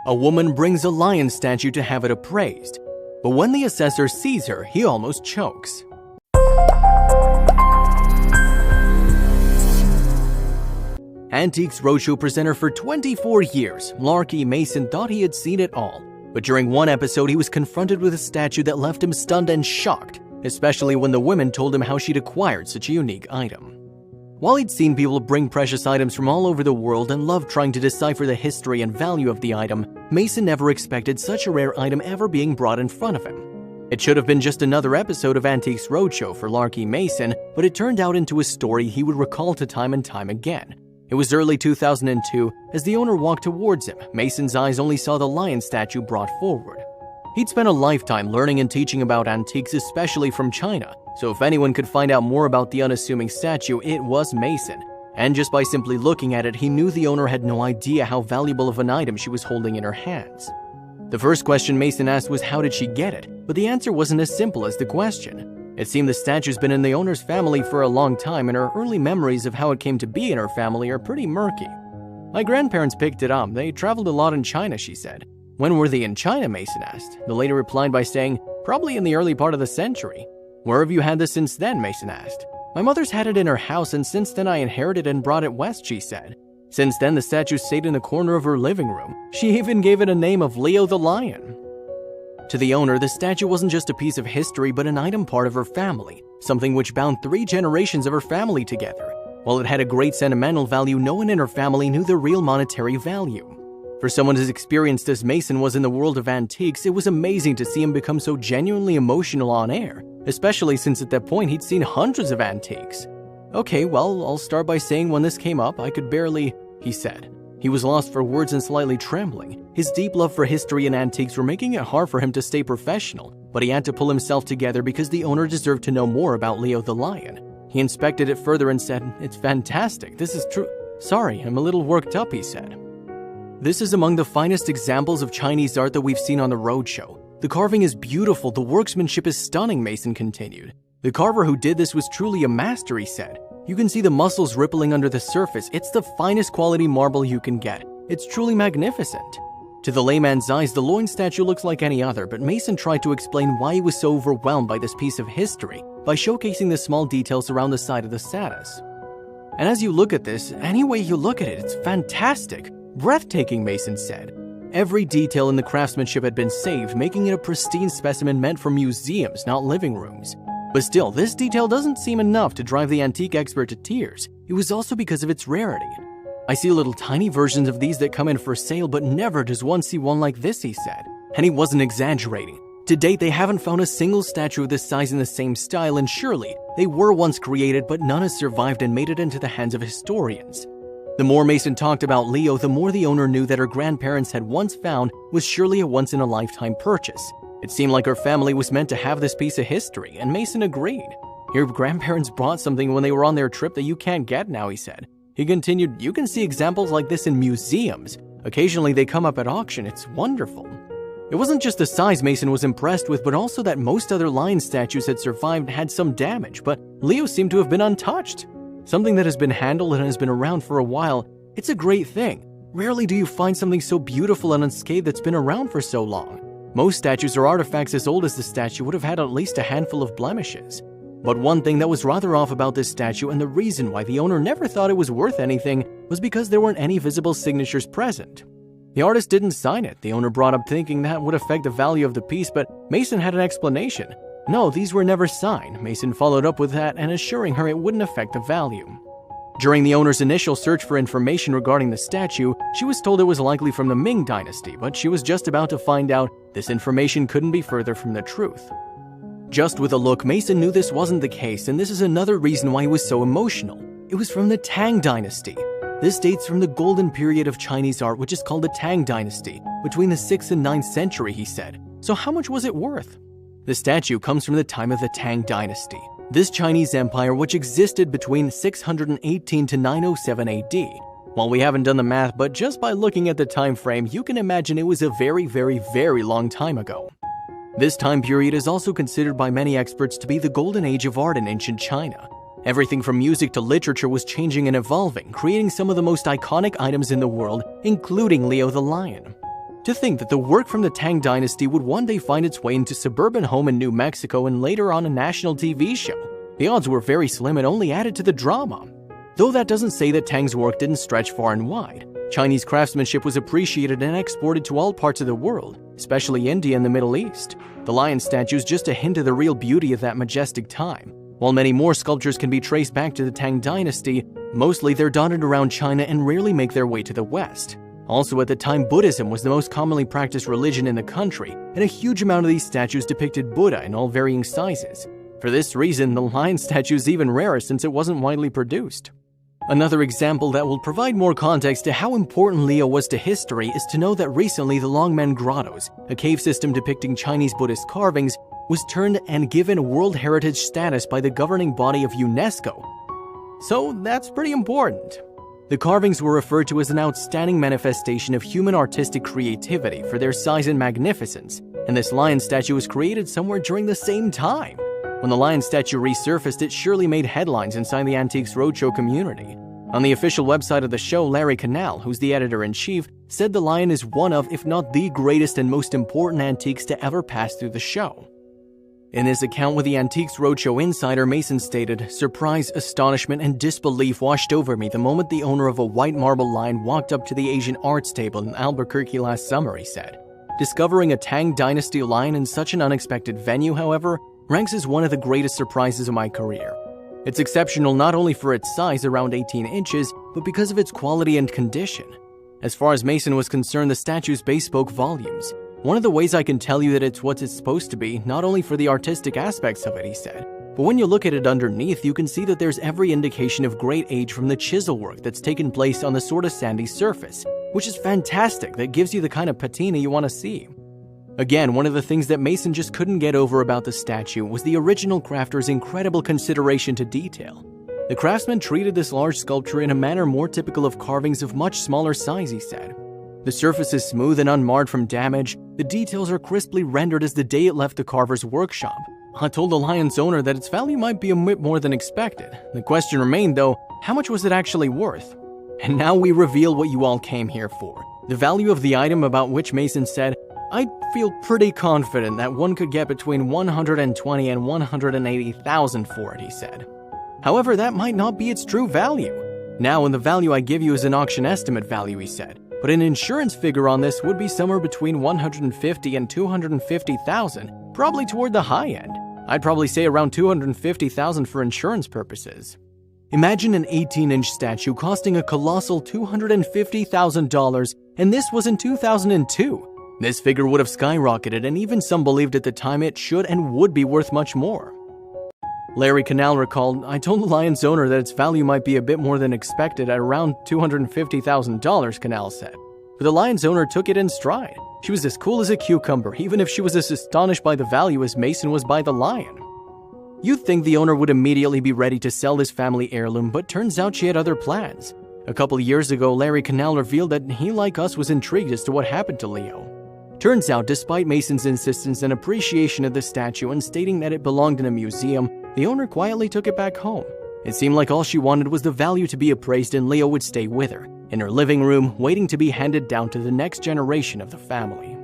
A woman brings a lion statue to have it appraised, but when the assessor sees her, he almost chokes. Antiques Roadshow presenter for 24 years, Rarity Mason thought he had seen it all. But during one episode, he was confronted with a statue that left him stunned and shocked, especially when the women told him how she'd acquired such a unique item. While he'd seen people bring precious items from all over the world and loved trying to decipher the history and value of the item, Mason never expected such a rare item ever being brought in front of him. It should have been just another episode of Antiques Roadshow for Rarity Mason, but it turned out into a story he would recall to time and time again. It was early 2002. As the owner walked towards him, Mason's eyes only saw the lion statue brought forward. He'd spent a lifetime learning and teaching about antiques, especially from China, so if anyone could find out more about the unassuming statue, it was Mason. And just by simply looking at it, he knew the owner had no idea how valuable of an item she was holding in her hands. The first question Mason asked was how did she get it, but the answer wasn't as simple as the question. It seemed the statue's been in the owner's family for a long time, and her early memories of how it came to be in her family are pretty murky. My grandparents picked it up. They traveled a lot in China, she said. When were they in China, Mason asked. The lady replied by saying, probably in the early part of the century. Where have you had this since then, Mason asked. My mother's had it in her house, and since then I inherited and brought it west, she said. Since then, the statue stayed in the corner of her living room. She even gave it a name of Leo the Lion. To the owner, the statue wasn't just a piece of history, but an item part of her family, something which bound 3 generations of her family together. While it had a great sentimental value, no one in her family knew the real monetary value. For someone as experienced as Mason was in the world of antiques, it was amazing to see him become so genuinely emotional on air, especially since at that point he'd seen hundreds of antiques. Okay, well, I'll start by saying when this came up, I could barely, he said. He was lost for words and slightly trembling. His deep love for history and antiques were making it hard for him to stay professional, but he had to pull himself together because the owner deserved to know more about Leo the Lion. He inspected it further and said, "It's fantastic. This is true. Sorry, I'm a little worked up," he said. This is among the finest examples of Chinese art that we've seen on the roadshow. The carving is beautiful. The workmanship is stunning, Mason continued. The carver who did this was truly a master, he said. You can see the muscles rippling under the surface. It's the finest quality marble you can get. It's truly magnificent. To the layman's eyes, the loin statue looks like any other, but Mason tried to explain why he was so overwhelmed by this piece of history by showcasing the small details around the side of the status. And as you look at this, any way you look at it, it's fantastic. Breathtaking, Mason said. Every detail in the craftsmanship had been saved, making it a pristine specimen meant for museums, not living rooms. But still, this detail doesn't seem enough to drive the antique expert to tears. It was also because of its rarity. I see little tiny versions of these that come in for sale, but never does one see one like this, he said. And he wasn't exaggerating. To date, they haven't found a single statue of this size in the same style, and surely they were once created, but none has survived and made it into the hands of historians. The more Mason talked about Leo, the more the owner knew that her grandparents had once found was surely a once-in-a-lifetime purchase. It seemed like her family was meant to have this piece of history, and Mason agreed. Your grandparents brought something when they were on their trip that you can't get now, he said. He continued, you can see examples like this in museums. Occasionally they come up at auction. It's wonderful. It wasn't just the size Mason was impressed with, but also that most other lion statues had survived had some damage, but Leo seemed to have been untouched. Something that has been handled and has been around for a while. It's a great thing. Rarely do you find something so beautiful and unscathed that's been around for so long. Most statues or artifacts as old as the statue would have had at least a handful of blemishes. But one thing that was rather off about this statue, and the reason why the owner never thought it was worth anything, was because there weren't any visible signatures present. The artist didn't sign it. The owner brought up thinking that would affect the value of the piece, but Mason had an explanation. No, these were never signed. Mason followed up with that and assuring her it wouldn't affect the value. During the owner's initial search for information regarding the statue, she was told it was likely from the Ming Dynasty, but she was just about to find out this information couldn't be further from the truth. Just with a look, Mason knew this wasn't the case, and this is another reason why he was so emotional. It was from the Tang Dynasty. This dates from the golden period of Chinese art, which is called the Tang Dynasty, between the 6th and 9th century, he said. So how much was it worth? The statue comes from the time of the Tang Dynasty. This Chinese empire, which existed between 618 to 907 AD. Well, we haven't done the math, but just by looking at the time frame, you can imagine it was a very, very, very long time ago. This time period is also considered by many experts to be the golden age of art in ancient China. Everything from music to literature was changing and evolving, creating some of the most iconic items in the world, including Leo the Lion. To think that the work from the Tang Dynasty would one day find its way into a suburban home in New Mexico and later on a national TV show. The odds were very slim and only added to the drama. Though that doesn't say that Tang's work didn't stretch far and wide. Chinese craftsmanship was appreciated and exported to all parts of the world, especially India and the Middle East. The lion statue is just a hint of the real beauty of that majestic time. While many more sculptures can be traced back to the Tang Dynasty, mostly they're dotted around China and rarely make their way to the West. Also, at the time, Buddhism was the most commonly practiced religion in the country, and a huge amount of these statues depicted Buddha in all varying sizes. For this reason, the lion statue is even rarer since it wasn't widely produced. Another example that will provide more context to how important Leo was to history is to know that recently the Longmen Grottos, a cave system depicting Chinese Buddhist carvings, was turned and given World Heritage status by the governing body of UNESCO. So that's pretty important. The carvings were referred to as an outstanding manifestation of human artistic creativity for their size and magnificence, and this lion statue was created somewhere during the same time. When the lion statue resurfaced, it surely made headlines inside the Antiques Roadshow community. On the official website of the show, Larry Canal, who's the editor-in-chief, said the lion is one of, if not the greatest and most important antiques to ever pass through the show. In his account with the Antiques Roadshow Insider, Mason stated, "Surprise, astonishment, and disbelief washed over me the moment the owner of a white marble lion walked up to the Asian arts table in Albuquerque last summer," he said. Discovering a Tang Dynasty lion in such an unexpected venue, however, ranks as one of the greatest surprises of my career. It's exceptional not only for its size, around 18 inches, but because of its quality and condition. As far as Mason was concerned, the statue's base spoke volumes. "One of the ways I can tell you that it's what it's supposed to be, not only for the artistic aspects of it," he said, "but when you look at it underneath, you can see that there's every indication of great age from the chisel work that's taken place on the sort of sandy surface, which is fantastic. That gives you the kind of patina you want to see." Again, one of the things that Mason just couldn't get over about the statue was the original crafter's incredible consideration to detail. The craftsman treated this large sculpture in a manner more typical of carvings of much smaller size, he said. The surface is smooth and unmarred from damage. The details are crisply rendered as the day it left the carver's workshop. I told the lion's owner that its value might be a bit more than expected. The question remained, though, how much was it actually worth? And now we reveal what you all came here for. The value of the item, about which Mason said, "I feel pretty confident that one could get between $120,000 and $180,000 for it," he said. However, that might not be its true value. "Now, and the value I give you is an auction estimate value," he said. "But an insurance figure on this would be somewhere between $150,000 and $250,000, probably toward the high end. I'd probably say around $250,000 for insurance purposes." Imagine an 18-inch statue costing a colossal $250,000, and this was in 2002. This figure would have skyrocketed, and even some believed at the time it should and would be worth much more. Larry Canal recalled, "I told the lion's owner that its value might be a bit more than expected at around $250,000, Canal said. But the lion's owner took it in stride. She was as cool as a cucumber, even if she was as astonished by the value as Mason was by the lion. You'd think the owner would immediately be ready to sell this family heirloom, but turns out she had other plans. A couple years ago, Larry Canal revealed that he, like us, was intrigued as to what happened to Leo. Turns out, despite Mason's insistence and appreciation of the statue and stating that it belonged in a museum, the owner quietly took it back home. It seemed like all she wanted was the value to be appraised, and Leo would stay with her, in her living room, waiting to be handed down to the next generation of the family.